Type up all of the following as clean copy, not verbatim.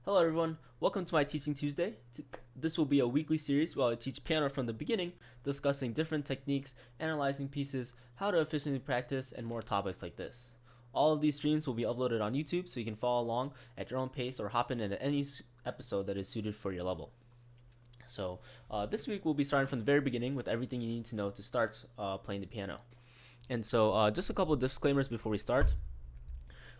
Hello everyone, welcome to my Teaching Tuesday. This will be a weekly series where I teach piano from the beginning, discussing different techniques, analyzing pieces, how to efficiently practice, and more topics like this. All of these streams will be uploaded on YouTube so you can follow along at your own pace or hop in at any episode that is suited for your level. So this week we'll be starting from the very beginning with everything you need to know to start playing the piano. And so just a couple of disclaimers before we start.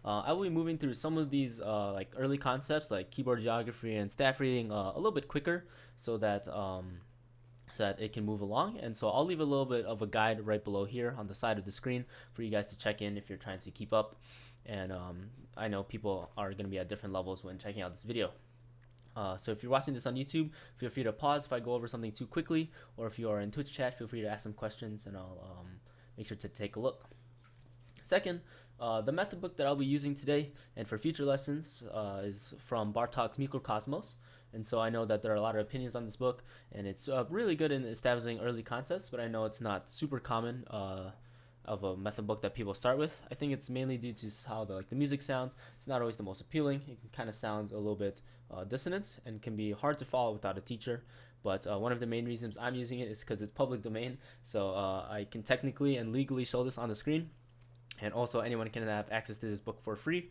I will be moving through some of these like early concepts like keyboard geography and staff reading a little bit quicker so that it can move along. And so I'll leave a little bit of a guide right below here on the side of the screen for you guys to check in if you're trying to keep up. And I know people are going to be at different levels when checking out this video. So if you're watching this on YouTube, feel free to pause if I go over something too quickly, or if you are in Twitch chat, feel free to ask some questions and I'll make sure to take a look. Second, the method book that I'll be using today and for future lessons is from Bartok Mikrokosmos. And so I know that there are a lot of opinions on this book, and it's really good in establishing early concepts, but I know it's not super common of a method book that people start with. I think it's mainly due to how the music sounds. It's not always the most appealing. It can kind of sound a little bit dissonant and can be hard to follow without a teacher. But one of the main reasons I'm using it is because it's public domain, so I can technically and legally show this on the screen. And also anyone can have access to this book for free.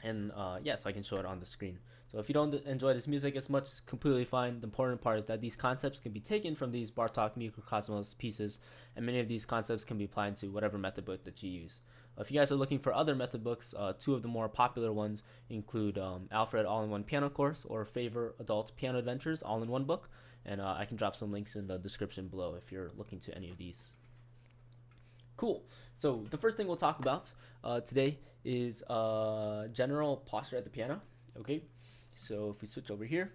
And so I can show it on the screen. So if you don't enjoy this music as much, it's completely fine. The important part is that these concepts can be taken from these Bartok Mikrokosmos pieces, and many of these concepts can be applied to whatever method book that you use. If you guys are looking for other method books, two of the more popular ones include Alfred All-in-One Piano Course or Favor Adult Piano Adventures All-in-One book, and I can drop some links in the description below if you're looking to any of these. Cool. So the first thing we'll talk about today is general posture at the piano. Okay. So if we switch over here,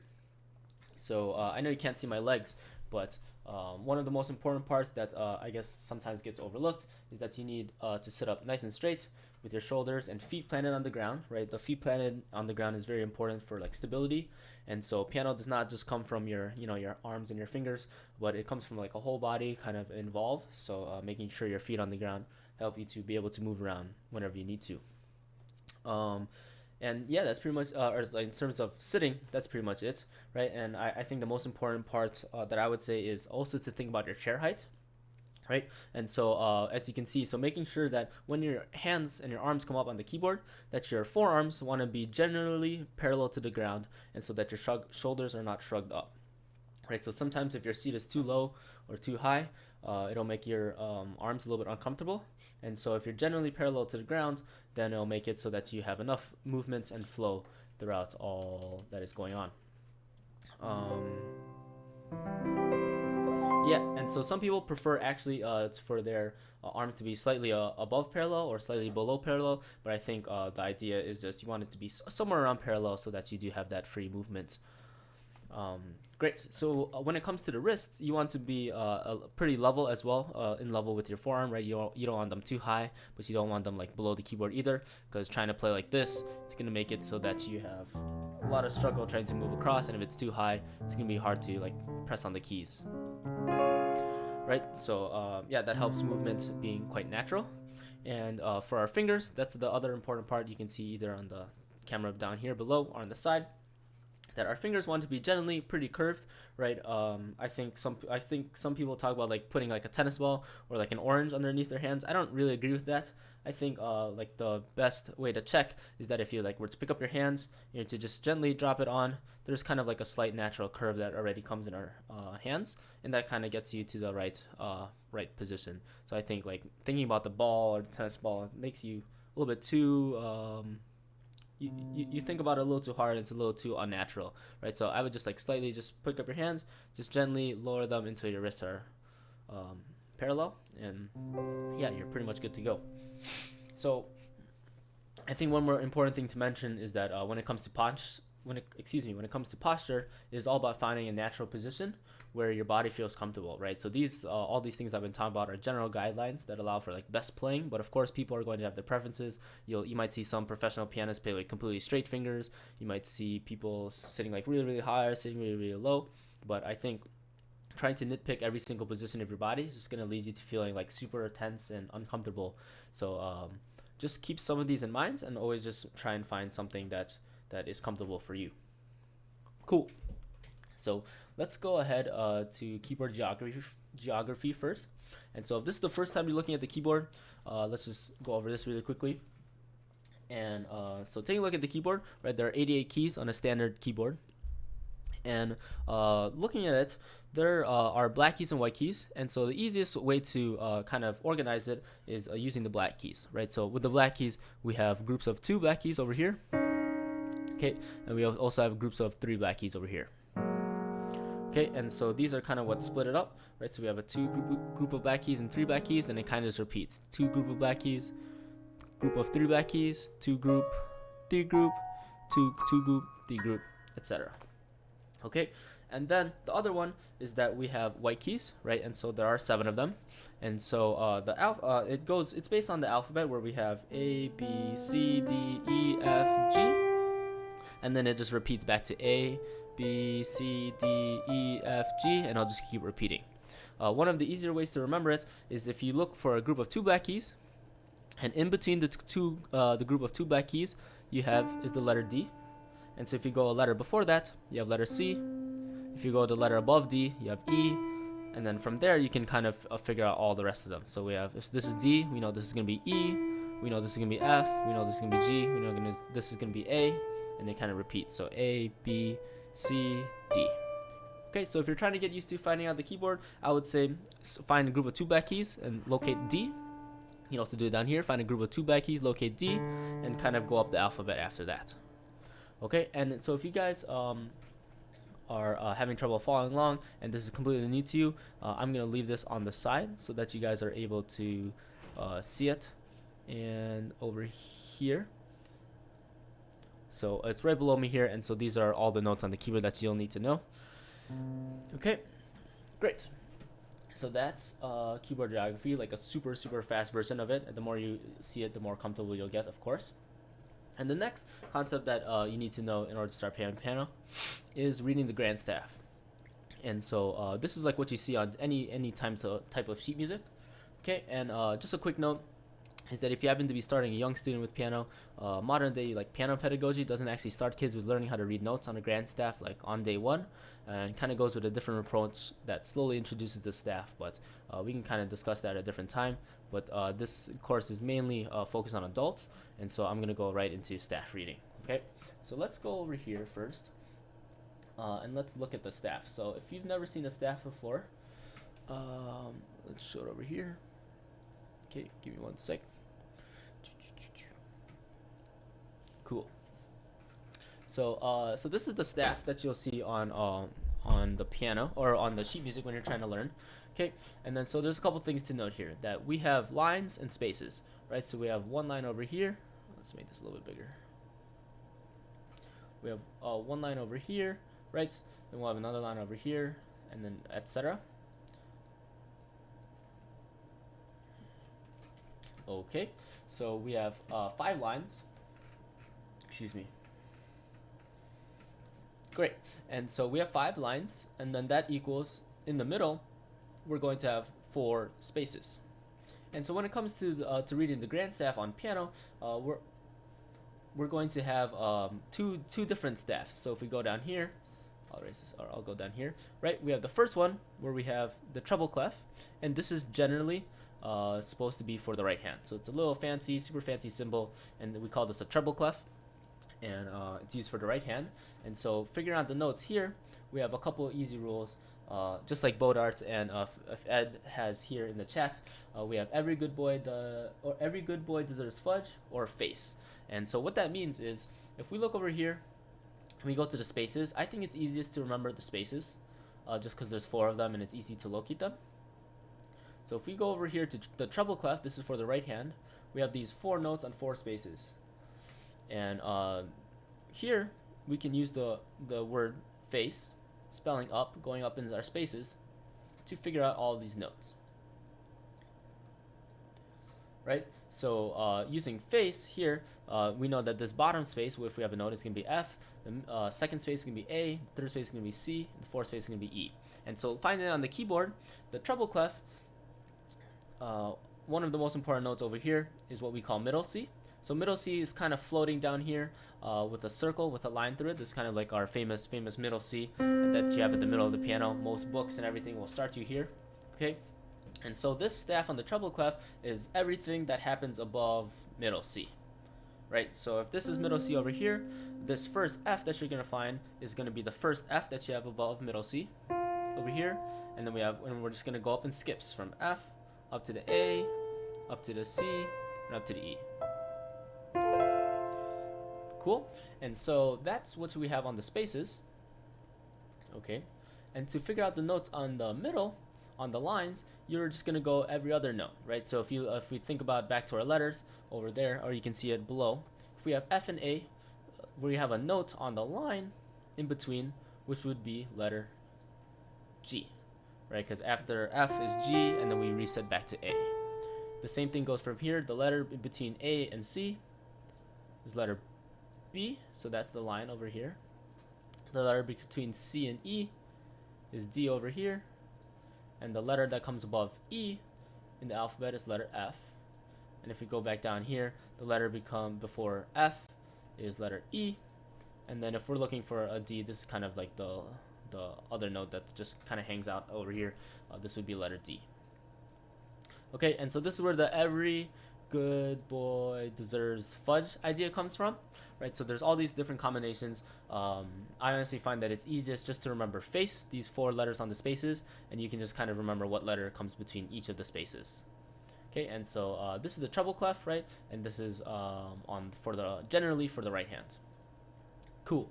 so I know you can't see my legs, but one of the most important parts that I guess sometimes gets overlooked is that you need to sit up nice and straight with your shoulders and feet planted on the ground, right? The feet planted on the ground is very important for like stability. And so piano does not just come from your arms and your fingers, but it comes from like a whole body kind of involved. So making sure your feet on the ground help you to be able to move around whenever you need to. And yeah, that's pretty much, or in terms of sitting, that's pretty much it, right? And I think the most important part that I would say is also to think about your chair height, right? And so as you can see, so making sure that when your hands and your arms come up on the keyboard, that your forearms want to be generally parallel to the ground, and so that your shoulders are not shrugged up, right? So sometimes if your seat is too low or too high, it'll make your arms a little bit uncomfortable. And so if you're generally parallel to the ground, then it'll make it so that you have enough movement and flow throughout all that is going on. Yeah, and so some people prefer actually for their arms to be slightly above parallel or slightly below parallel, but I think the idea is just you want it to be somewhere around parallel so that you do have that free movement. Great. So when it comes to the wrists, you want to be pretty level as well, in level with your forearm, right? You don't want them too high, but you don't want them like below the keyboard either, because trying to play like this, it's gonna make it so that you have a lot of struggle trying to move across, and if it's too high, it's gonna be hard to like press on the keys, right? So yeah, that helps movement being quite natural. And for our fingers, that's the other important part. You can see either on the camera down here below or on the side, that our fingers want to be generally pretty curved, right? I think some people talk about like putting like a tennis ball or like an orange underneath their hands. I don't really agree with that. I think like the best way to check is that if you like were to pick up your hands, you know, to just gently drop it on, there's kind of like a slight natural curve that already comes in our hands, and that kind of gets you to the right position. So I think like thinking about the ball or the tennis ball makes you a little bit too you think about it a little too hard, and it's a little too unnatural, right? So I would just like slightly just pick up your hands, just gently lower them until your wrists are parallel, and yeah, you're pretty much good to go. So I think one more important thing to mention is that when it comes to posture, it is all about finding a natural position where your body feels comfortable, right? So these all these things I've been talking about are general guidelines that allow for like best playing, but of course people are going to have their preferences. You might see some professional pianists play like completely straight fingers. You might see people sitting like really high or sitting really low. But I think trying to nitpick every single position of your body is just going to lead you to feeling like super tense and uncomfortable. So just keep some of these in mind, and always just try and find something that that is comfortable for you. Cool. So let's go ahead to keyboard geography first. And so if this is the first time you're looking at the keyboard, let's just go over this really quickly. And so taking a look at the keyboard, right, there are 88 keys on a standard keyboard. And looking at it, there are black keys and white keys. And so the easiest way to kind of organize it is using the black keys, right? So with the black keys, we have groups of 2 black keys over here. Okay, and we also have groups of 3 black keys over here. Okay, and so these are kind of what split it up, right? So we have a 2 group of black keys and 3 black keys, and it kind of just repeats. 2 group of black keys, group of 3 black keys, 2 group, 3 group, 2 group, 3 group, etc. Okay, and then the other one is that we have white keys, right? And so there are 7 of them. And so it's based on the alphabet, where we have A, B, C, D, E, F, G. And then it just repeats back to A, B, C, D, E, F, G, and I'll just keep repeating. One of the easier ways to remember it is if you look for a group of 2 black keys, and in between the group of 2 black keys you have is the letter D. And so if you go a letter before that, you have letter C. If you go the letter above D, you have E. And then from there, you can kind of figure out all the rest of them. So we have, if this is D, we know this is going to be E. We know this is going to be F. We know this is going to be G. We know this is going to be A. And they kind of repeat. So A, B, C, D. Okay, so if you're trying to get used to finding out the keyboard, I would say find a group of 2 black keys and locate D. You can also do it down here. Find a group of 2 black keys, locate D, and kind of go up the alphabet after that. Okay, and so if you guys are having trouble following along and this is completely new to you, I'm going to leave this on the side so that you guys are able to see it. And over here, so it's right below me here, and so these are all the notes on the keyboard that you'll need to know. Okay, great. So that's keyboard geography, like a super fast version of it. And the more you see it, the more comfortable you'll get, of course. And the next concept that you need to know in order to start playing piano is reading the grand staff. And so this is like what you see on any type of sheet music. Okay, and just a quick note is that if you happen to be starting a young student with piano, modern day like piano pedagogy doesn't actually start kids with learning how to read notes on a grand staff like on day 1, and kind of goes with a different approach that slowly introduces the staff. But we can kind of discuss that at a different time. But this course is mainly focused on adults, and so I'm going to go right into staff reading. Okay, so let's go over here first, and let's look at the staff. So if you've never seen a staff before, let's show it over here. Okay, give me 1 sec. Cool. So this is the staff that you'll see on the piano or on the sheet music when you're trying to learn. Okay, and then so there's a couple things to note here, that we have lines and spaces, right? So we have one line over here. Let's make this a little bit bigger. We have one line over here, right? Then we'll have another line over here, and then etc. Okay, so we have 5 lines. Excuse me. Great, and so we have 5 lines, and then that equals, in the middle, we're going to have 4 spaces. And so when it comes to reading the grand staff on piano, we're going to have two different staffs. So if we go down here, I'll erase this, or I'll go down here. Right, we have the first one where we have the treble clef, and this is generally supposed to be for the right hand. So it's a little fancy, super fancy symbol, and we call this a treble clef, and it's used for the right hand. And so figuring out the notes here, we have a couple of easy rules. Just like Bodart and if Ed has here in the chat, we have every good boy deserves fudge or face. And so what that means is, if we look over here and we go to the spaces, I think it's easiest to remember the spaces, just because there's 4 of them and it's easy to locate them. So if we go over here to the treble clef, this is for the right hand. We have these 4 notes on 4 spaces, and here we can use the word face, spelling up, going up into our spaces, to figure out all of these notes. Right? So using face here, we know that this bottom space, if we have a note, is going to be F, the second space is going to be A, the third space is going to be C, and the fourth space is going to be E. And so finding it on the keyboard, the treble clef, one of the most important notes over here is what we call middle C. So middle C is kind of floating down here with a circle with a line through it. This is kind of like our famous middle C that you have at the middle of the piano. Most books and everything will start you here. Okay, and so this staff on the treble clef is everything that happens above middle C. Right, so if this is middle C over here, this first F that you're going to find is going to be the first F that you have above middle C over here, and then we're just going to go up in skips from F up to the A, up to the C, and up to the E. Cool, and so that's what we have on the spaces. Okay, and to figure out the notes on the middle, on the lines, you're just gonna go every other note, right? So if we think about back to our letters over there, or you can see it below, if we have F and A, we have a note on the line in between, which would be letter G, right? Because after F is G, and then we reset back to A. The same thing goes from here. The letter in between A and C is letter B, so that's the line over here. The letter between C and E is D over here. And the letter that comes above E in the alphabet is letter F. And if we go back down here, the letter before F is letter E. And then if we're looking for a D, this is kind of like the other note that just kind of hangs out over here. This would be letter D. Okay, and so this is where the every good boy deserves fudge idea comes from. Right, so there's all these different combinations. I honestly find that it's easiest just to remember face, these 4 letters on the spaces, and you can just kind of remember what letter comes between each of the spaces. Okay, and so this is the treble clef, right? And this is generally for the right hand. Cool.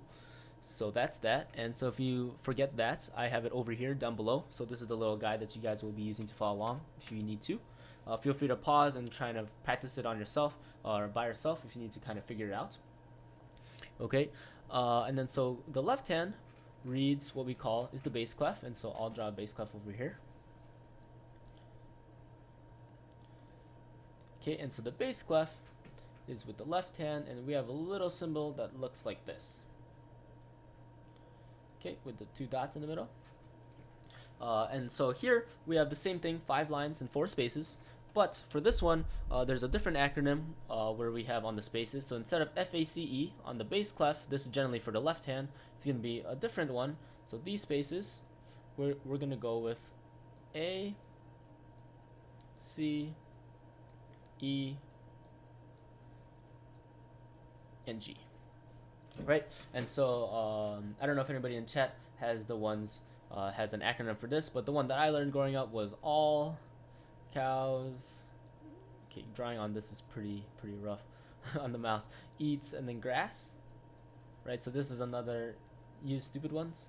So that's that. And so if you forget that, I have it over here down below. So this is the little guide that you guys will be using to follow along if you need to. Feel free to pause and try to practice it on yourself or by yourself if you need to kind of figure it out. Okay, and then so the left hand reads what we call is the bass clef, and so I'll draw a bass clef over here. Okay, and so the bass clef is with the left hand, and we have a little symbol that looks like this. Okay, with the 2 dots in the middle. And so here we have the same thing, 5 lines and 4 spaces. But for this one, there's a different acronym where we have on the spaces. So instead of FACE on the bass clef, this is generally for the left hand, it's going to be a different one. So these spaces, we're going to go with A, C, E, and G. Right? And so I don't know if anybody in chat has has an acronym for this, but the one that I learned growing up was all cows. Okay, drawing on this is pretty rough on the mouse. Eats and then grass. Right, so this is another use stupid ones.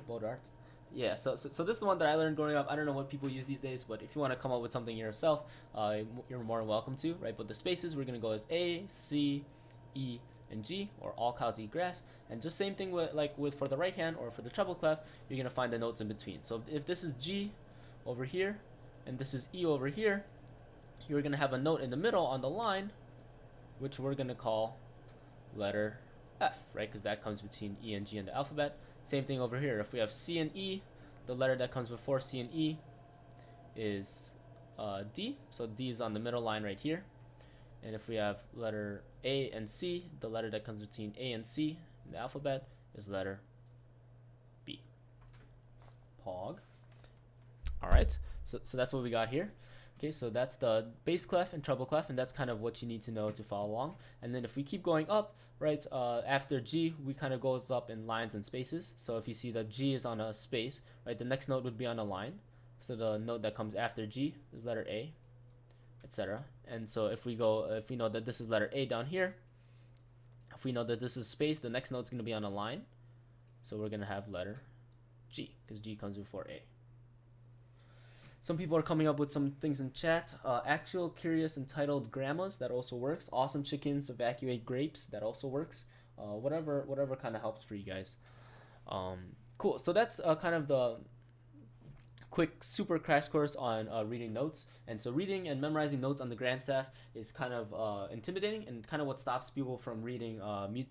Boat art. Yeah, so this is the one that I learned growing up. I don't know what people use these days, but if you want to come up with something yourself, you're more than welcome to, right? But the spaces we're gonna go as A, C, E, and G, or all cows eat grass. And just same thing with for the right hand or for the treble clef, you're gonna find the notes in between. So if this is G over here and this is E over here, you're gonna have a note in the middle on the line, which we're gonna call letter F, right? Because that comes between E and G in the alphabet. Same thing over here. If we have C and E, the letter that comes before C and E is D. So D is on the middle line right here. And if we have letter A and C, the letter that comes between A and C in the alphabet is letter B. Pog. All right, so that's what we got here. Okay, so that's the bass clef and treble clef, and that's kind of what you need to know to follow along. And then if we keep going up, right, after G, we kind of goes up in lines and spaces. So if you see that G is on a space, right, the next note would be on a line. So the note that comes after G is letter A, etc. And so if we know that this is letter A down here, if we know that this is space, the next note is going to be on a line. So we're going to have letter G, because G comes before A. Some people are coming up with some things in chat. Actual, curious, entitled grandmas, that also works. Awesome chickens, evacuate grapes, that also works. Whatever kind of helps for you guys. Cool, so that's kind of the quick super crash course on reading notes. And so reading and memorizing notes on the grand staff is kind of intimidating and kind of what stops people from reading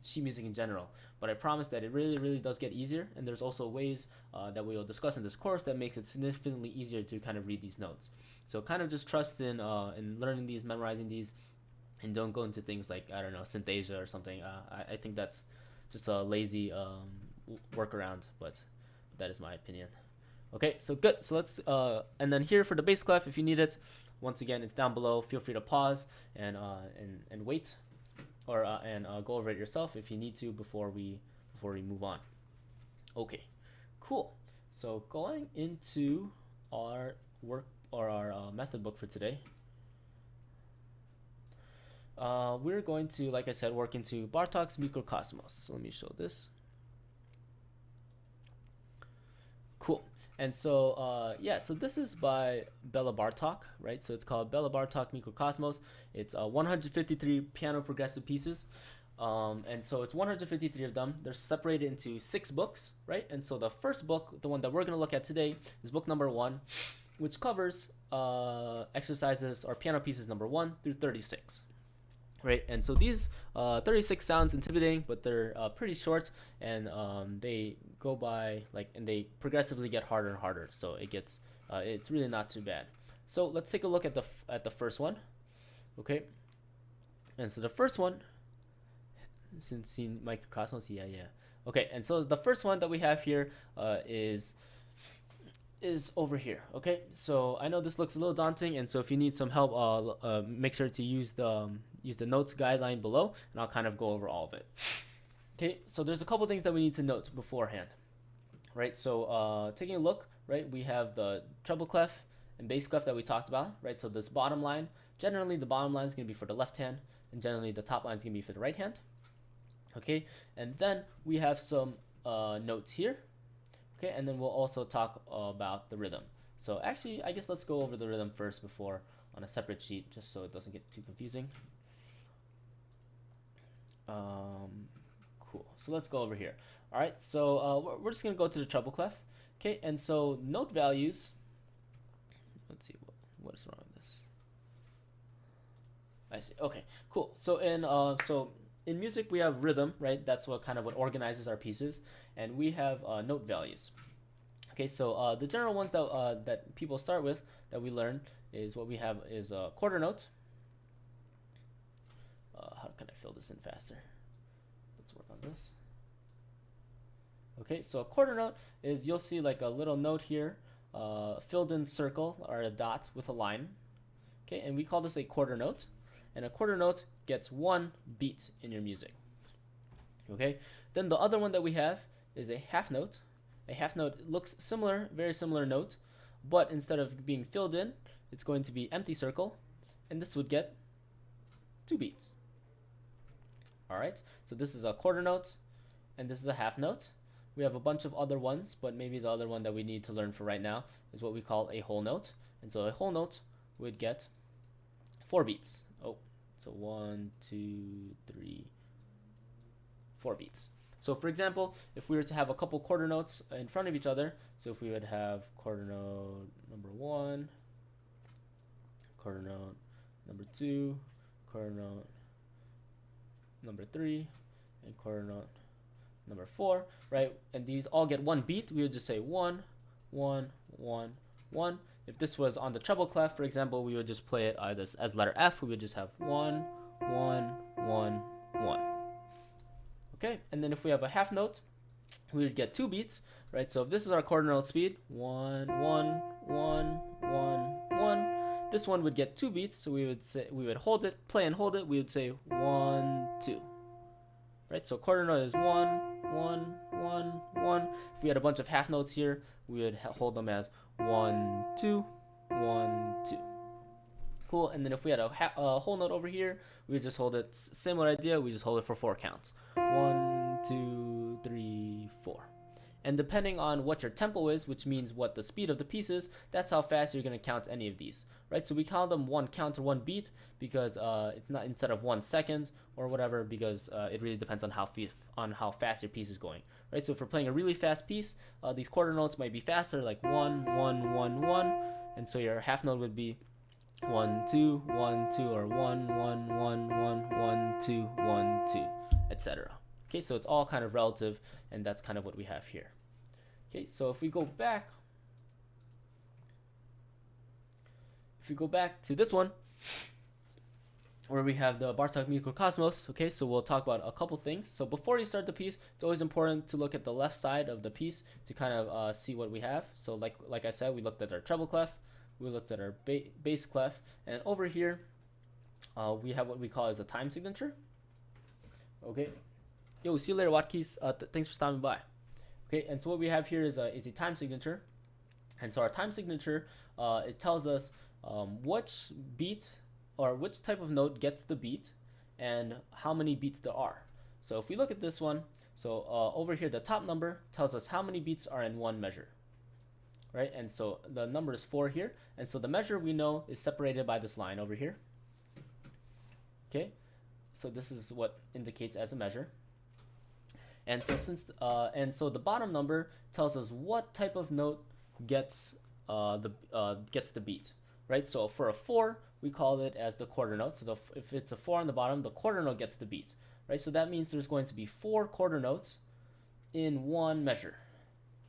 sheet music in general. But I promise that it really does get easier, and there's also ways that we will discuss in this course that makes it significantly easier to kind of read these notes. So kind of just trust in learning these, memorizing these, and don't go into things like, I don't know, Synthesia or something. I think that's just a lazy workaround, but that is my opinion. Okay, so good. So let's and then here for the bass clef, if you need it, once again, it's down below. Feel free to pause and wait, or and go over it yourself if you need to before we move on. Okay, cool. So going into our work or our method book for today, we're going to, like I said, work into Bartok's Mikrokosmos. So let me show this. Cool. And so yeah, so this is by Bela Bartok, right? So it's called Bela Bartok Mikrokosmos. It's 153 piano progressive pieces. And so it's 153 of them. They're separated into 6 books, right? And so the first book, the one that we're going to look at today, is book number 1, which covers exercises or piano pieces number 1 through 36. Right, and so these 36 sounds intimidating, but they're pretty short, and they go by and they progressively get harder and harder. So it gets, it's really not too bad. So let's take a look at the first one, okay? And so the first one, since seen Mikrokosmos, yeah. Okay, and so the first one that we have here is over here. Okay, so I know this looks a little daunting, and so if you need some help, make sure to use the notes guideline below, and I'll kind of go over all of it. Okay, so there's a couple things that we need to note beforehand, right? So taking a look, right, we have the treble clef and bass clef that we talked about, right? So this bottom line, generally the bottom line is going to be for the left hand, and generally the top line is going to be for the right hand. Okay, and then we have some notes here. Okay, and then we'll also talk about the rhythm. So actually, I guess let's go over the rhythm first before on a separate sheet, just so it doesn't get too confusing. Cool. So let's go over here. All right. So we're just gonna go to the treble clef. Okay, and so note values. Let's see what is wrong with this. I see. Okay. Cool. So in music we have rhythm, right? That's what organizes our pieces, and we have note values. Okay, so the general ones that people start with that we learn is what we have is a quarter note. How can I fill this in faster? Let's work on this. Okay, so a quarter note is, you'll see like a little note here, filled in circle or a dot with a line. Okay, and we call this a quarter note. And a quarter note gets 1 beat in your music. Okay, then the other one that we have is a half note. A half note looks similar, very similar note, but instead of being filled in, it's going to be empty circle, and this would get 2 beats. All right, so this is a quarter note, and this is a half note. We have a bunch of other ones, but maybe the other one that we need to learn for right now is what we call a whole note. And so a whole note would get 4 beats. Oh, so 1, 2, 3, 4 beats. So for example, if we were to have a couple quarter notes in front of each other, so if we would have quarter note number 1, quarter note number 2, quarter note number 3, and quarter note number 4, right? And these all get 1 beat. We would just say 1, 1, 1, 1. If this was on the treble clef, for example, we would just play it as letter F. We would just have 1, 1, 1, 1. Okay, and then if we have a half note, we would get 2 beats, right? So if this is our quarter note speed, 1, 1, 1, 1, 1. This one would get 2 beats, so we would hold it, play and hold it. We would say 1, 2. Right? So quarter note is 1, 1, 1, 1. If we had a bunch of half notes here, we would hold them as 1, 2, 1, 2. Cool. And then if we had a whole note over here, we would just hold it. Similar idea. We just hold it for 4 counts. 1, 2, 3, 4. And depending on what your tempo is, which means what the speed of the piece is, that's how fast you're going to count any of these, right? So we call them 1 count or 1 beat because it's not instead of 1 second or whatever, because it really depends on how fast your piece is going, right? So if we're playing a really fast piece, these quarter notes might be faster, like 1, 1, 1, 1, and so your half note would be 1, 2, 1, 2, or 1, 1, 1, 1, 1, 2, 1, 2, etc. Okay, so it's all kind of relative, and that's kind of what we have here. Okay, so if we go back to this one, where we have the Bartok Mikrokosmos. Okay, so we'll talk about a couple things. So before you start the piece, it's always important to look at the left side of the piece to kind of see what we have. So like I said, we looked at our treble clef, we looked at our bass clef, and over here we have what we call as a time signature. Okay, yo, see you later, Watkis. Thanks for stopping by. Okay, and so what we have here is a time signature, and so our time signature it tells us which beat or which type of note gets the beat and how many beats there are. So if we look at this one, so over here the top number tells us how many beats are in one measure, right? And so the number is 4 here, and so the measure we know is separated by this line over here. Okay, so this is what indicates as a measure. And so so the bottom number tells us what type of note gets the beat, right? So for a 4, we call it as the quarter note. So if it's a 4 on the bottom, the quarter note gets the beat, right? So that means there's going to be 4 quarter notes in one measure.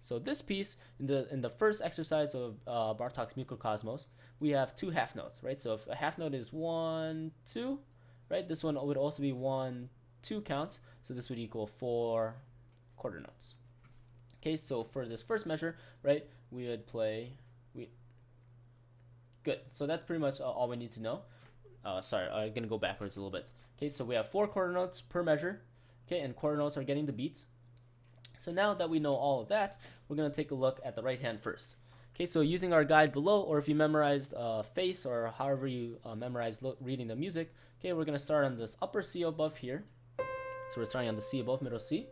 So this piece, in the first exercise of Bartok's Mikrokosmos, we have 2 half notes, right? So if a half note is 1, 2, right? This one would also be 1, 2 counts. So this would equal 4 quarter notes. Okay, so for this first measure, right, we would play. Good. So that's pretty much all we need to know. Sorry, I'm gonna go backwards a little bit. Okay, so we have 4 quarter notes per measure. Okay, and quarter notes are getting the beat. So now that we know all of that, we're gonna take a look at the right hand first. Okay, so using our guide below, or if you memorized face, or however you memorized reading the music, okay, we're gonna start on this upper C above here. So we're starting on the C above, middle C.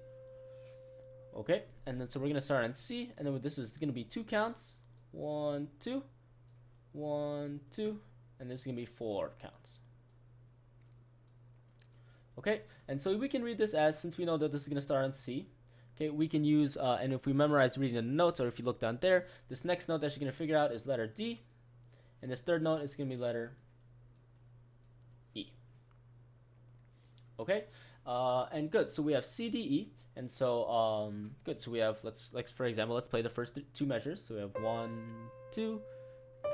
Okay, and then so we're gonna start on C, and then this is gonna be 2 counts. 1, 2. 1, 2, and this is gonna be 4 counts. Okay, and so we can read this as, since we know that this is gonna start on C, okay, we can use and if we memorize reading the notes, or if you look down there, this next note that you're gonna figure out is letter D, and this third note is gonna be letter E. Okay, and good. So we have C, D, E, and so good. So we have for example, let's play the first 2 measures. So we have 1, 2.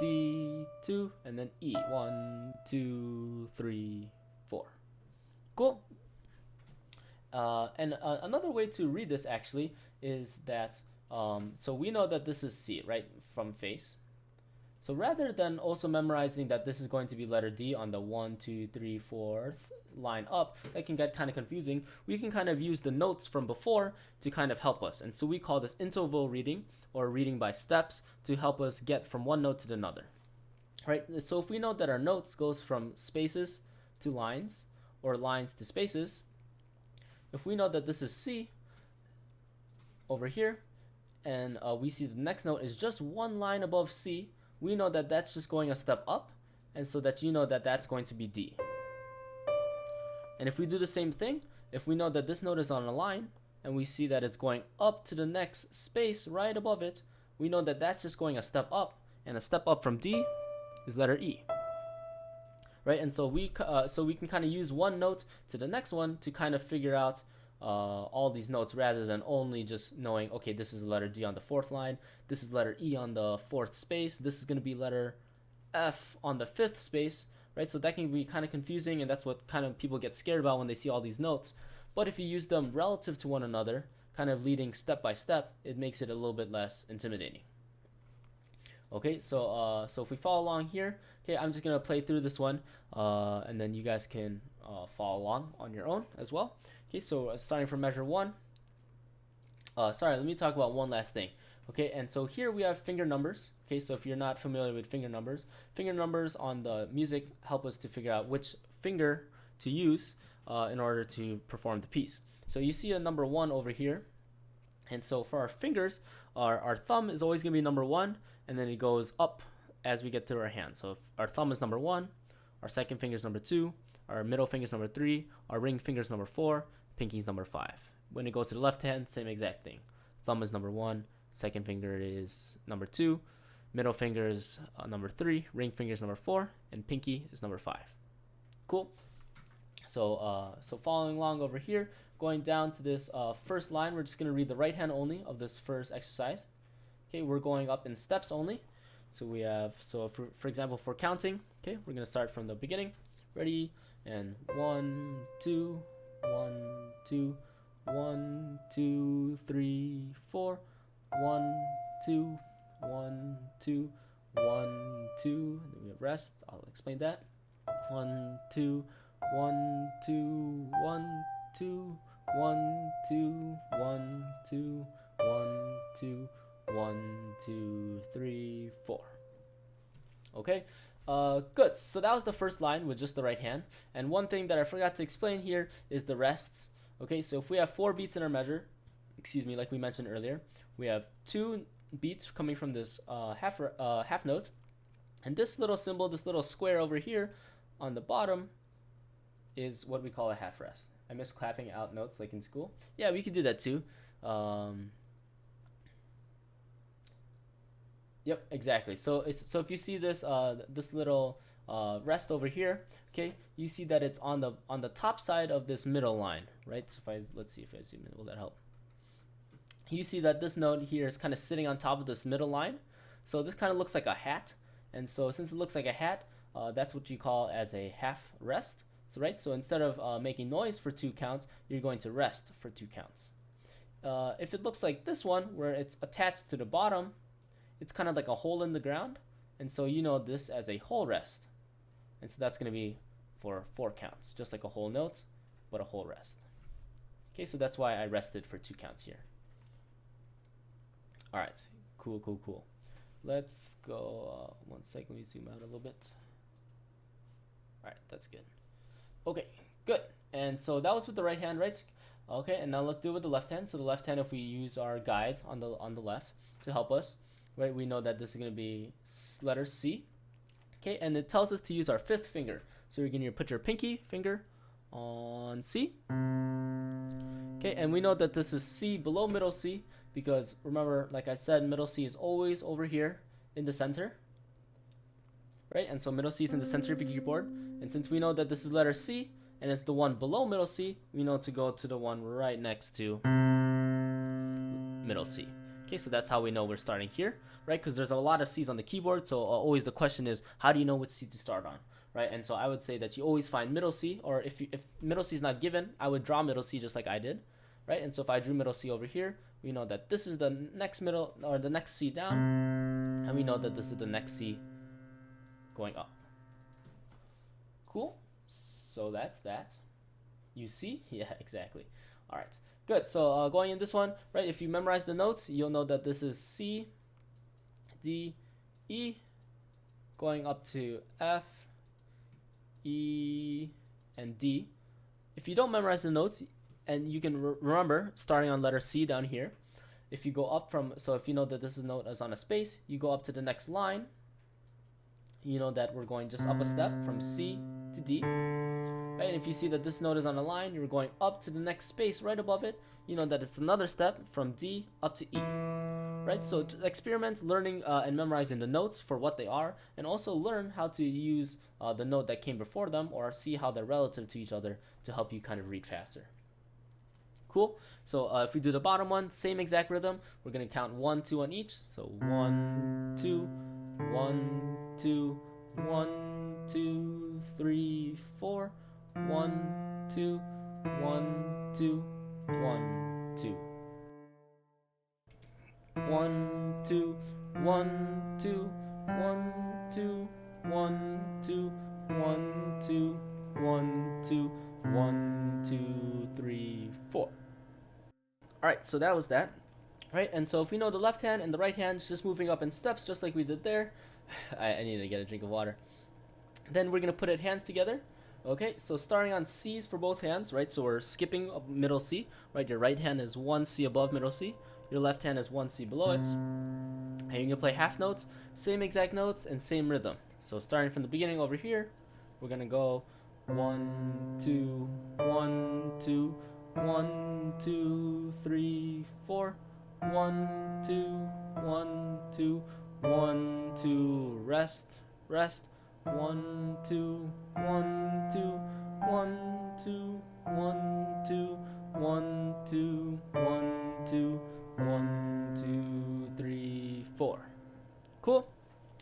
D2, and then E. 1, 2, 3, 4. Cool. And another way to read this actually is that so we know that this is C, right, from face. So rather than also memorizing that this is going to be letter D on the 1, 2, 3, 4th line up, that can get kind of confusing. We can kind of use the notes from before to kind of help us, and so we call this interval reading, or reading by steps, to help us get from one note to another, right? So if we know that our notes goes from spaces to lines, or lines to spaces, if we know that this is C over here, and we see the next note is just 1 line above C, we know that that's just going a step up, and so that you know that that's going to be D. And if we do the same thing, if we know that this note is on a line, and we see that it's going up to the next space right above it, we know that that's just going a step up, and a step up from D is letter E. Right, and so we can kind of use one note to the next one to kind of figure out all these notes, rather than only just knowing, okay, this is letter D on the 4th line, this is letter E on the 4th space, this is going to be letter F on the 5th space, right? So that can be kind of confusing, and that's what kind of people get scared about when they see all these notes. But if you use them relative to one another, kind of leading step by step, it makes it a little bit less intimidating. Okay, so if we follow along here, okay, I'm just gonna play through this one, and then you guys can follow along on your own as well. Okay, so starting from measure 1. Sorry, let me talk about one last thing. Okay, and so here we have finger numbers. Okay, so if you're not familiar with finger numbers on the music help us to figure out which finger to use in order to perform the piece. So you see a number 1 over here, and so for our fingers, our thumb is always going to be number 1, and then it goes up as we get to our hand. So if our thumb is number 1, our second finger is number 2, our middle finger is number 3, our ring finger is number 4, pinky is number 5. When it goes to the left hand, same exact thing. Thumb is number 1, second finger is number 2, middle finger is number 3, ring finger is number 4, and pinky is number 5. Cool. So following along over here, going down to this first line, we're just going to read the right hand only of this first exercise. Okay, we're going up in steps only. So we have, for example, for counting, okay, we're going to start from the beginning. Ready, and 1, 2, 1, 2, 1, 2, 3, 4, 1, 2, 1, 2, 1, 2, and then we have rest. I'll explain that. 1, 2, 1, 2, 1, 2, 1, 2, 1, 2, 1, 2, 1, 2, 3, 4. Okay, good. So that was the first line with just the right hand. And one thing that I forgot to explain here is the rests. Okay, so if we have 4 beats in our measure, excuse me, like we mentioned earlier, we have 2 beats coming from this half note, and this little symbol, this little square over here on the bottom, is what we call a half rest. I miss clapping out notes like in school. Yeah, we could do that too. Yep, exactly. So if you see this this little rest over here, okay, you see that it's on the top side of this middle line, right? So let's see if I zoom in, will that help? You see that this note here is kind of sitting on top of this middle line. So this kind of looks like a hat, and so since it looks like a hat, that's what you call as a half rest. So right, so instead of making noise for 2 counts, you're going to rest for 2 counts. If it looks like this one, where it's attached to the bottom, it's kind of like a hole in the ground, and so you know this as a whole rest, and so that's going to be for 4 counts, just like a whole note, but a whole rest. Okay, so that's why I rested for 2 counts here. All right, cool. Let's go. 1 second, let me zoom out a little bit. All right, that's good. Okay, good. And so that was with the right hand, right? Okay, and now let's do it with the left hand. So the left hand, if we use our guide on the left to help us, right, we know that this is going to be letter C. Okay, and it tells us to use our 5th finger. So you're going to put your pinky finger on C. Okay, and we know that this is C below middle C, because remember, like I said, middle C is always over here in the center, right? And so middle C is in the center of your keyboard, and since we know that this is letter C and it's the one below middle C, we know to go to the one right next to middle C. Okay, so that's how we know we're starting here, right? Because there's a lot of C's on the keyboard, so always the question is, how do you know which C to start on, right? And so I would say that you always find middle C, or if middle C is not given, I would draw middle C just like I did, right? And so if I drew middle C over here, we know that this is the next middle, or the next C down, and we know that this is the next C going up. Cool. So that's that. You see? Yeah, exactly. All right. Good. So going in this one, right, if you memorize the notes, you'll know that this is C, D, E, going up to F, E, and D. If you don't memorize the notes, and you can remember starting on letter C down here, if you go up from, so if you know that this note is on a space, you go up to the next line, you know that we're going just up a step from C to D. Right, and if you see that this note is on a line, you're going up to the next space right above it, you know that it's another step from D up to E. Right, so experiment learning and memorizing the notes for what they are, and also learn how to use the note that came before them, or see how they're relative to each other to help you kind of read faster. Cool. So if we do the bottom one, same exact rhythm. We're going to count 1, 2 on each. So 1, 2, 1, 2, 1, 2, 3, 4. 1, 2, 1, 2, 1, 2. 1, 2, 1, 2, 1, 2, 1, 2, 1, 2, 1, 2, 1, 2, 3, 4. Alright, so that was that. Right, and so if we know the left hand and the right hand is just moving up in steps, just like we did there. I need to get a drink of water. Then we're going to put it hands together. Okay, so starting on C's for both hands, right? So we're skipping middle C, right? Your right hand is 1 C above middle C. Your left hand is 1 C below it. And you're going to play half notes, same exact notes, and same rhythm. So starting from the beginning over here, we're going to go 1, 2, 1, 2, 1, 2, 3, 4. 1, 2, 1, 2, 1, 2, rest, rest. 1, 2, 1, 2, 1, 2, 1, 2, 1, 2, 1, 2, 1, 2, 3, 4. Cool.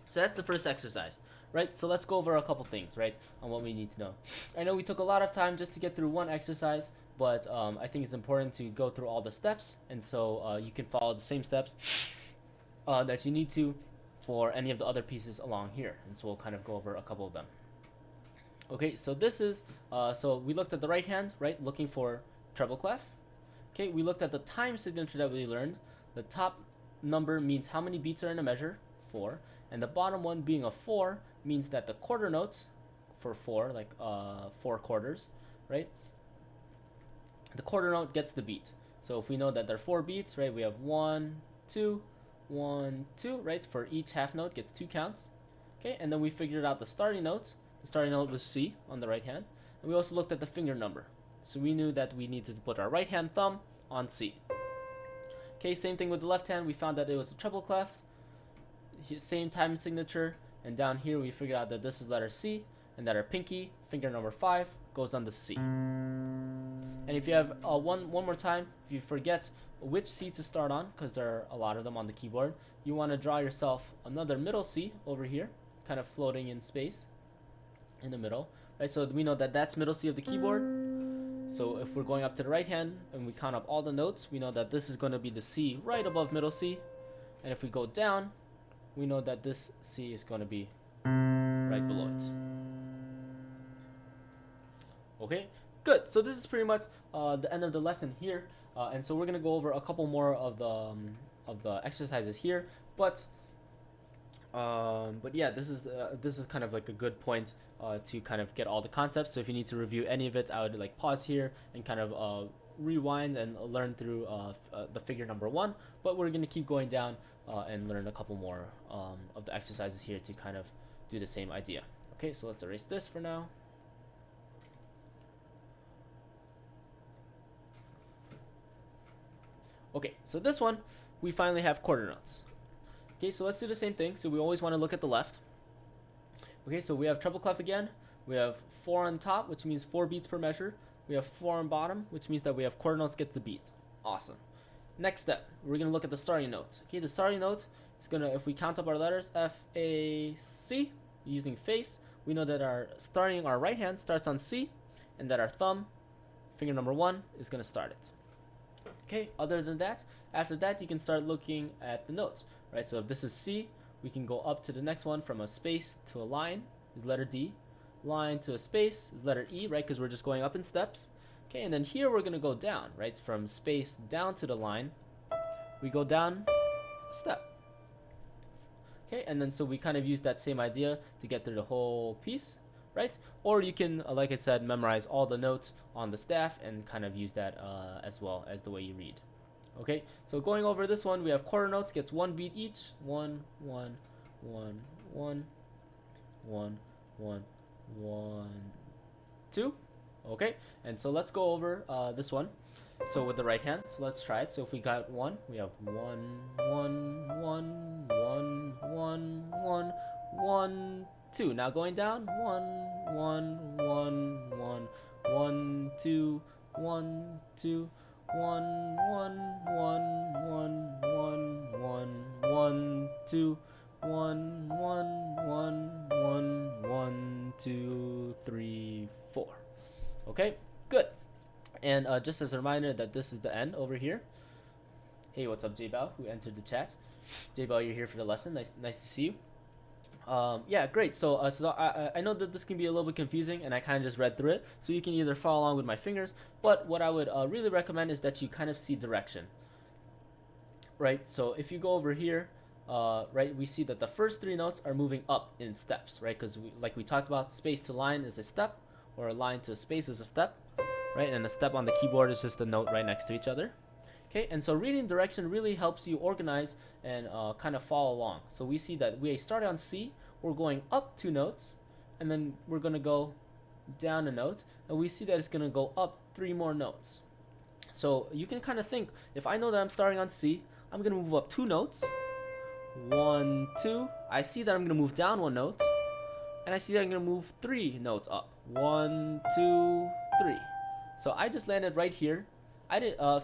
So that's the first exercise. right? So let's go over a couple things, right, on what we need to know. I know we took a lot of time just to get through one exercise, but I think it's important to go through all the steps, and so you can follow the same steps that you need to for any of the other pieces along here, and so we'll kind of go over a couple of them. Okay, so this is, so we looked at the right hand, right, looking for treble clef. Okay, we looked at the time signature that we learned. The top number means how many beats are in a measure, 4, and the bottom one being a 4 means that the quarter notes for 4, like 4 quarters, right, the quarter note gets the beat. So if we know that there are 4 beats, right, we have 1, 2, 1, 2, right, for each half note gets 2 counts. Okay, and then we figured out the starting note. The starting note was C on the right hand, and we also looked at the finger number. So we knew that we needed to put our right hand thumb on C. Okay, same thing with the left hand. We found that it was a treble clef, same time signature, and down here we figured out that this is letter C, and that our pinky, finger number 5, goes on the C. And if you have one more time, if you forget which C to start on, because there are a lot of them on the keyboard, you want to draw yourself another middle C over here, kind of floating in space in the middle, right? So we know that that's middle C of the keyboard. So if we're going up to the right hand and we count up all the notes, we know that this is going to be the C right above middle C. And if we go down, we know that this C is going to be right below it. Okay, good. So this is pretty much the end of the lesson here. And so we're going to go over a couple more of the exercises here. But yeah, this is kind of like a good point to kind of get all the concepts. So if you need to review any of it, I would like pause here and kind of rewind and learn through the figure number 1. But we're gonna keep going down and learn a couple more of the exercises here to kind of do the same idea. Okay, so let's erase this for now. Okay, so this one we finally have quarter notes. Okay, so let's do the same thing. So we always want to look at the left. Okay, so we have treble clef again. We have 4 on top, which means 4 beats per measure. We have 4 on bottom, which means that we have quarter notes get the beat. Awesome. Next step, we're going to look at the starting notes. Okay, the starting note is going to, if we count up our letters, F, A, C, using face, we know that our right hand starts on C, and that our thumb, finger number 1, is going to start it. Okay, other than that, after that, you can start looking at the notes. Right, so if this is C, we can go up to the next one from a space to a line is letter D, line to a space is letter E, right, because we're just going up in steps. Okay, and then here we're going to go down, right, from space down to the line, we go down a step. Okay, and then so we kind of use that same idea to get through the whole piece, right? Or you can, like I said, memorize all the notes on the staff and kind of use that as well as the way you read. Okay, so going over this one, we have quarter notes gets 1 beat each. 1, 1, 1, 1, 1, 1, 1, 2. Okay, and so let's go over this one. So with the right hand, so let's try it. So if we got 1, we have 1, 1, 1, 1, 1, 1, 1, 2. Now going down, 1, 1, 1, 1, 1, 2, 1, 2. 1, 1, 1, 1, 1, 1, 1, 2, 1, 1, 1, 1, 1, 2, 3, 4. Okay, good. And just as a reminder that this is the end over here. Hey, what's up, J-Bao, who entered the chat. J-Bao, you're here for the lesson. Nice to see you. Yeah, great. So I know that this can be a little bit confusing, and I kind of just read through it. So you can either follow along with my fingers, but what I would really recommend is that you kind of see direction. Right. So if you go over here, right, we see that the first 3 notes are moving up in steps, right? Because like we talked about, space to line is a step, or a line to a space is a step, right? And a step on the keyboard is just a note right next to each other. Okay, and so reading direction really helps you organize and kind of follow along. So we see that we started on C, we're going up 2 notes, and then we're going to go down a note, and we see that it's going to go up 3 more notes. So you can kind of think, if I know that I'm starting on C, I'm going to move up 2 notes, 1, 2, I see that I'm going to move down 1 note, and I see that I'm going to move 3 notes up, 1, 2, 3. So I just landed right here.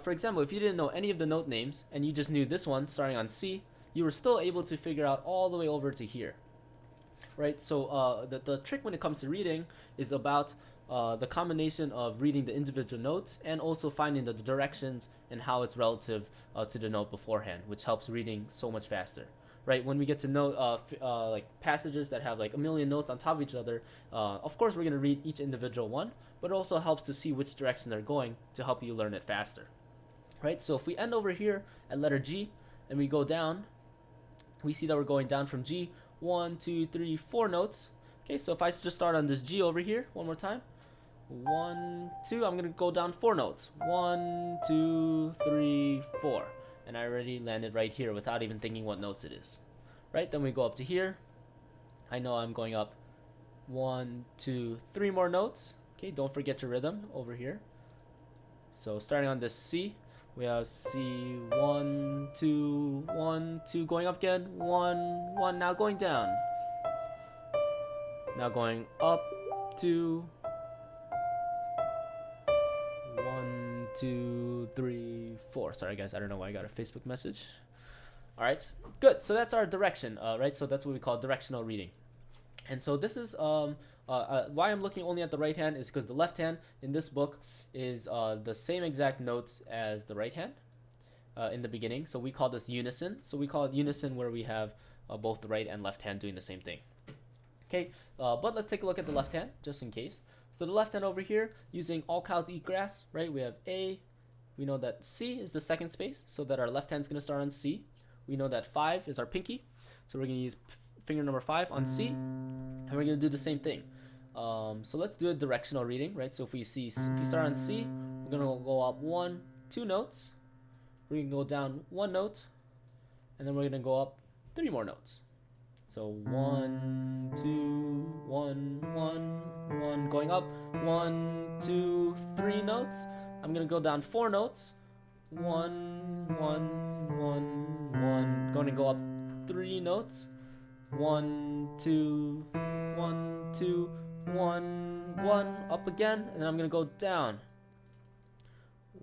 For example, if you didn't know any of the note names and you just knew this one starting on C, you were still able to figure out all the way over to here. right? So the trick when it comes to reading is about the combination of reading the individual notes and also finding the directions and how it's relative to the note beforehand, which helps reading so much faster. Right, when we get to know like passages that have like a million notes on top of each other, of course we're going to read each individual one, but it also helps to see which direction they're going to help you learn it faster. Right, so if we end over here at letter G and we go down, we see that we're going down from G 1, 2, 3, 4 notes. Okay, so if I just start on this G over here one more time, 1, 2, I'm gonna go down 4 notes, 1, 2, 3, 4, and I already landed right here without even thinking what notes it is. Right, then we go up to here. I know I'm going up 1, 2, 3 more notes. Okay, don't forget your rhythm over here. So starting on this C, we have C, 1, 2, 1, 2, going up again, 1, 1, now going down. Now going up, 2, 1, 2, 3, 4. Sorry guys, I don't know why I got a Facebook message. Alright, good. So that's our direction, right? So that's what we call directional reading. And so this is why I'm looking only at the right hand is because the left hand in this book is the same exact notes as the right hand in the beginning. So we call this unison. So we call it unison where we have both the right and left hand doing the same thing. Okay, but let's take a look at the left hand just in case. So the left hand over here, using all cows eat grass, right? We have A. We know that C is the second space, so that our left hand is going to start on C. We know that 5 is our pinky, so we're going to use finger number 5 on C, and we're going to do the same thing. So let's do a directional reading, right? So if we start on C, we're going to go up 1, 2 notes. We're going to go down 1 note, and then we're going to go up 3 more notes. So 1, 2, 1, 1, 1, going up 1, 2, 3 notes. I'm going to go down 4 notes. 1, 1, 1, 1. Going to go up 3 notes. 1, 2, 1, 2, 1, 1. Up again, and then I'm going to go down.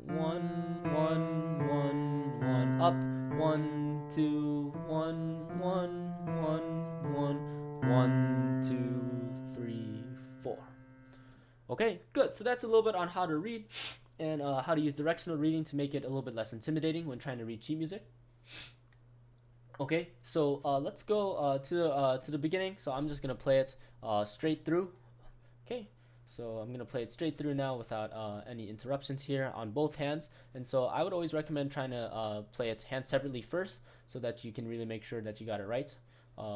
1, 1, 1, 1. Up. 1, 2, 1, 1, 1, 1, 1, 2, 3, 4. Okay, good. So that's a little bit on how to read and how to use directional reading to make it a little bit less intimidating when trying to read sheet music. Okay, so let's go to the beginning. So I'm just gonna play it straight through. Okay, so I'm gonna play it straight through now without any interruptions here on both hands. And so I would always recommend trying to play it hand separately first, so that you can really make sure that you got it right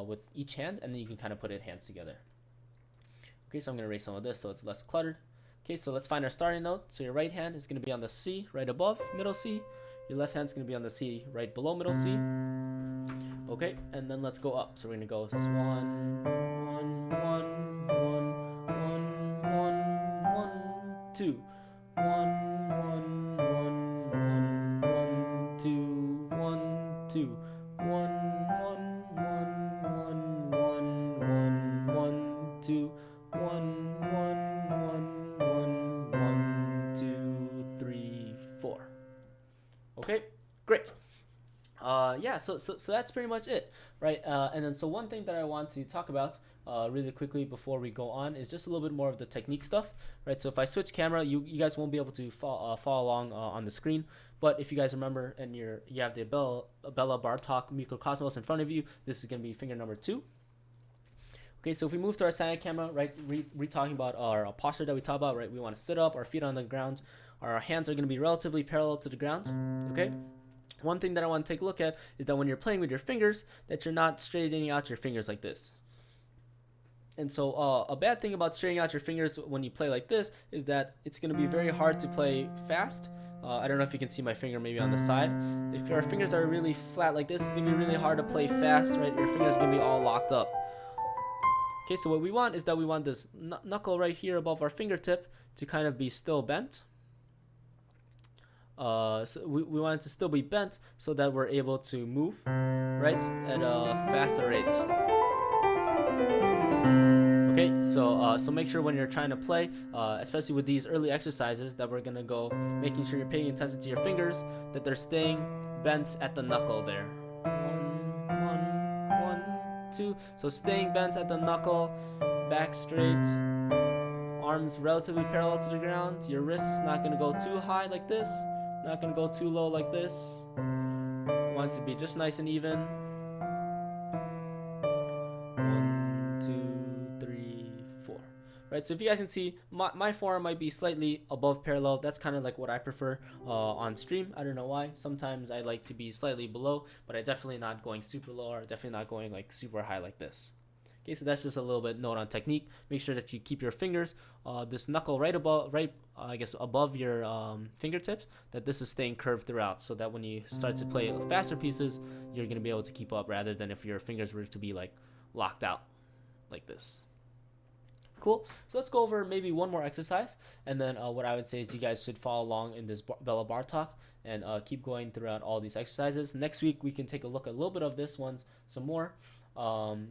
with each hand, and then you can kind of put it hands together. Okay, so I'm gonna erase some of this so it's less cluttered. Okay, so let's find our starting note. So your right hand is gonna be on the C right above middle C. Your left hand is gonna be on the C right below middle C. Okay, and then let's go up. So we're gonna go 1, 1, 1, 1, 1, 1, 1, 2, 1, 1, 1, 1, 1, 2, 1, 2, 1, 1, 1, 1, 1, 1, 2, 1, 1, 1, 1, 1, 2, 3, 4. Okay, great. Yeah, so that's pretty much it, right? And then so one thing that I want to talk about really quickly before we go on is just a little bit more of the technique stuff, right? So if I switch camera, you guys won't be able to follow along on the screen, but if you guys remember and you have the Bella Bartok Mikrokosmos in front of you, this is going to be finger number 2. Okay, so if we move to our side camera, right, we're talking about our posture that we talked about, right? We want to sit up, our feet on the ground, our hands are going to be relatively parallel to the ground, okay? One thing that I want to take a look at is that when you're playing with your fingers, that you're not straightening out your fingers like this. And so a bad thing about straightening out your fingers when you play like this is that it's going to be very hard to play fast. I don't know if you can see my finger maybe on the side. If your fingers are really flat like this, it's going to be really hard to play fast, right? Your fingers are going to be all locked up. Okay, so what we want is that we want this knuckle right here above our fingertip to kind of be still bent. So we want it to still be bent so that we're able to move, right, at a faster rate. Okay, so make sure when you're trying to play, especially with these early exercises, that we're gonna go making sure you're paying attention to your fingers, that they're staying bent at the knuckle there. 1, 1, 1, 2. So staying bent at the knuckle, back straight, arms relatively parallel to the ground. Your wrists not going to go too high like this, not going to go too low like this. Wants to be just nice and even. 1, 2, 3, 4. Right, so if you guys can see, my forearm might be slightly above parallel. That's kind of like what I prefer on stream. I don't know why. Sometimes I like to be slightly below, but I definitely not going super low, or definitely not going like super high like this. Okay, so that's just a little bit note on technique. Make sure that you keep your fingers, this knuckle right above, above your fingertips, that this is staying curved throughout, so that when you start to play faster pieces, you're gonna be able to keep up, rather than if your fingers were to be like locked out like this. Cool. So let's go over maybe one more exercise, and then what I would say is you guys should follow along in this Bella Bartok and keep going throughout all these exercises. Next week we can take a look at a little bit of this one some more,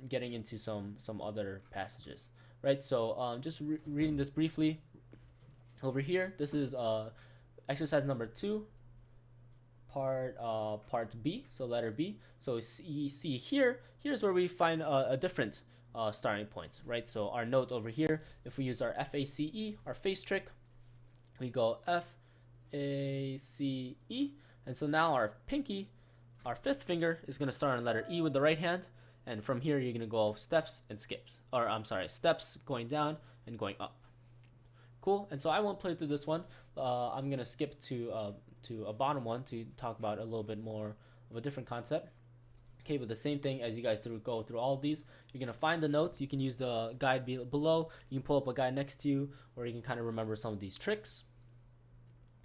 getting into some other passages, right? So just reading this briefly over here. This is exercise number 2, part B, so letter B. So you see here's where we find a different starting point, right? So our note over here, if we use our FACE, our face trick, we go FACE, and so now our pinky, our 5th finger, is going to start on letter E with the right hand, and from here you're going to go steps and skips, or I'm sorry, steps going down and going up. Cool. And so I won't play through this one. I'm going to skip to a bottom one to talk about a little bit more of a different concept. Okay, but the same thing as you guys go through all of these, you're going to find the notes. You can use the guide below. You can pull up a guide next to you, or you can kind of remember some of these tricks,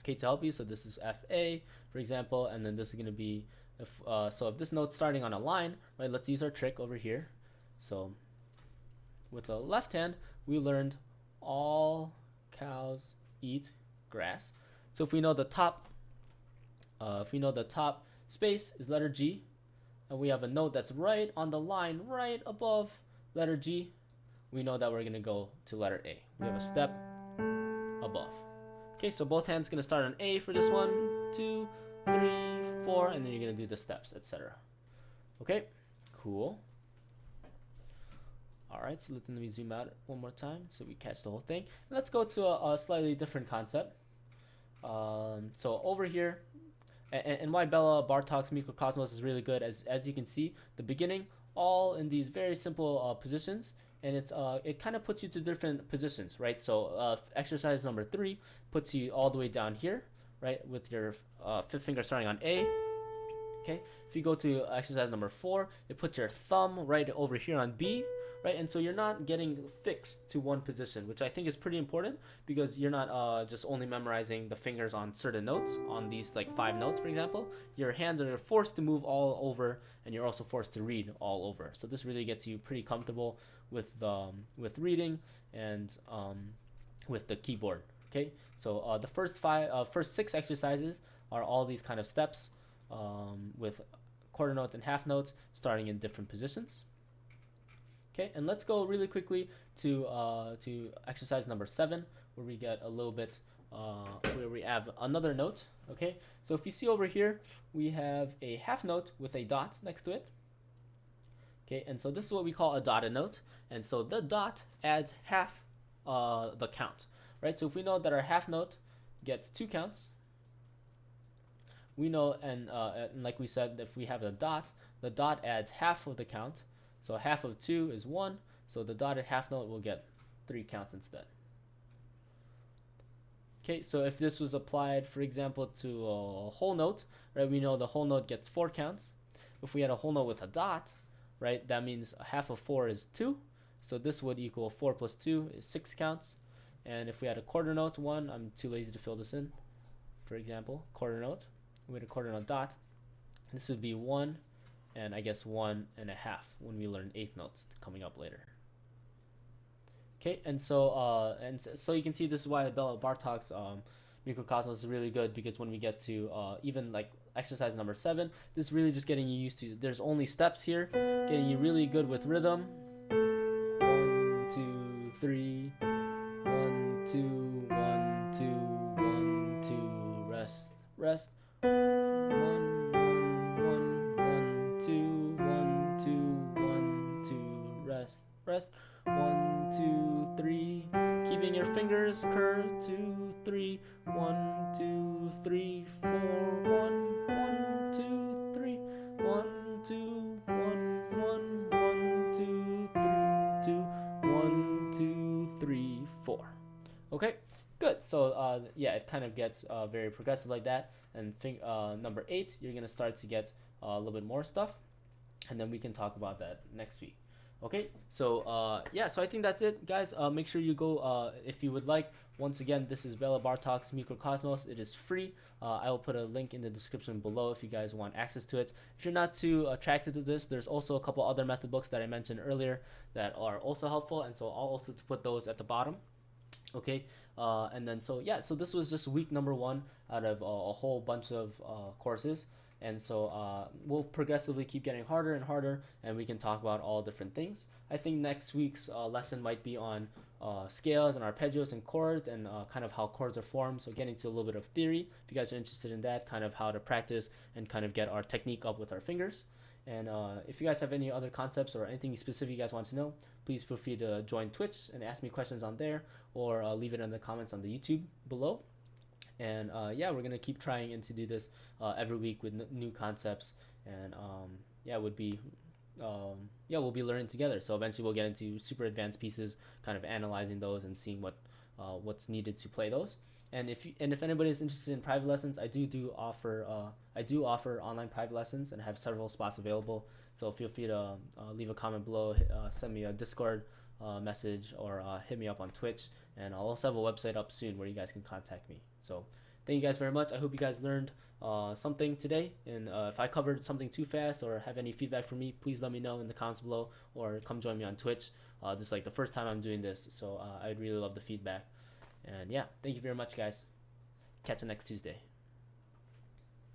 okay, to help you. So this is FA, for example, and then this is going to be, so if this note's starting on a line, right, let's use our trick over here. So with the left hand, we learned all cows eat grass. So if we know the top space is letter G, and we have a note that's right on the line right above letter G, we know that we're going to go to letter A. We have a step above. Okay, so both hands going to start on A for this 1, 2, 3, 4, and then you're going to do the steps, etc. Okay, cool. All right, so let me zoom out one more time so we catch the whole thing. And let's go to a slightly different concept. So over here, and why Bella Bartok's Mikrokosmos is really good, as you can see, the beginning, all in these very simple positions, and it kind of puts you to different positions, right? So exercise number 3 puts you all the way down here, right, with your 5th finger starting on A. Okay, if you go to exercise number 4, it puts your thumb right over here on B, right? And so you're not getting fixed to one position, which I think is pretty important, because you're not just only memorizing the fingers on certain notes, on these like 5 notes, for example. Your hands are forced to move all over, and you're also forced to read all over. So this really gets you pretty comfortable with reading and with the keyboard. Okay, so the first 6 exercises are all these kind of steps, with quarter notes and half notes starting in different positions. Okay, and let's go really quickly to exercise number 7, where we get a little bit, where we have another note. Okay, so if you see over here, we have a half note with a dot next to it. Okay, and so this is what we call a dotted note, and so the dot adds half the count, right? So if we know that our half note gets 2 counts, we know, and like we said, if we have the dot adds half of the count. So half of 2 is 1, so the dotted half note will get 3 counts instead. Okay, so if this was applied, for example, to a whole note, right, we know the whole note gets 4 counts. If we had a whole note with a dot, right, that means half of 4 is 2, so this would equal 4 plus 2 is 6 counts. And if we had a quarter note 1, I'm too lazy to fill this in, for example, quarter note, we had a quarter note dot, this would be 1, and I guess 1.5 when we learn 8th notes coming up later. Okay, and so you can see this is why Bella Bartok's Mikrokosmos is really good, because when we get to even like exercise number 7, this is really just getting you used to, there's only steps here, getting you really good with rhythm. 1, 2, 3, 1, 2, 1, 2, 1, 2, rest, rest. 1, 1, 1, 1, 2, 1, 2, 1, 2, pressed. 1, 2, 3. Keeping your fingers curved. 2, 3. 1, 2, 3, 4. 1, 1, 2, 3. 1, 2, 1, 1, 1, 2, 3, 2, 1, 2, 3, 4. Okay, good. So yeah, it kind of gets very progressive like that. And number 8, you're gonna start to get a little bit more stuff, and then we can talk about that next week. Okay, so yeah, so I think that's it, guys. Make sure you go if you would like. Once again, this is Bartok's Mikrokosmos. It is free. I will put a link in the description below if you guys want access to it. If you're not too attracted to this, there's also a couple other method books that I mentioned earlier that are also helpful, and so I'll also put those at the bottom. Okay, and then so yeah, so this was just week number 1 out of a whole bunch of courses, and so we'll progressively keep getting harder and harder, and we can talk about all different things. I think next week's lesson might be on scales and arpeggios and chords, and kind of how chords are formed, so getting to a little bit of theory if you guys are interested in that, kind of how to practice and kind of get our technique up with our fingers. And if you guys have any other concepts or anything specific you guys want to know, please feel free to join Twitch and ask me questions on there, or leave it in the comments on the YouTube below. And yeah, we're gonna keep trying to do this every week with new concepts, and yeah, we'll be learning together. So eventually we'll get into super advanced pieces, kind of analyzing those and seeing what's needed to play those. And if anybody is interested in private lessons, I do offer online private lessons and have several spots available. So feel free to leave a comment below, send me a Discord message, or hit me up on Twitch. And I'll also have a website up soon where you guys can contact me. So thank you guys very much. I hope you guys learned something today. And if I covered something too fast or have any feedback for me, please let me know in the comments below, or come join me on Twitch. This is like the first time I'm doing this, so I'd really love the feedback. And yeah, thank you very much, guys. Catch you next Tuesday.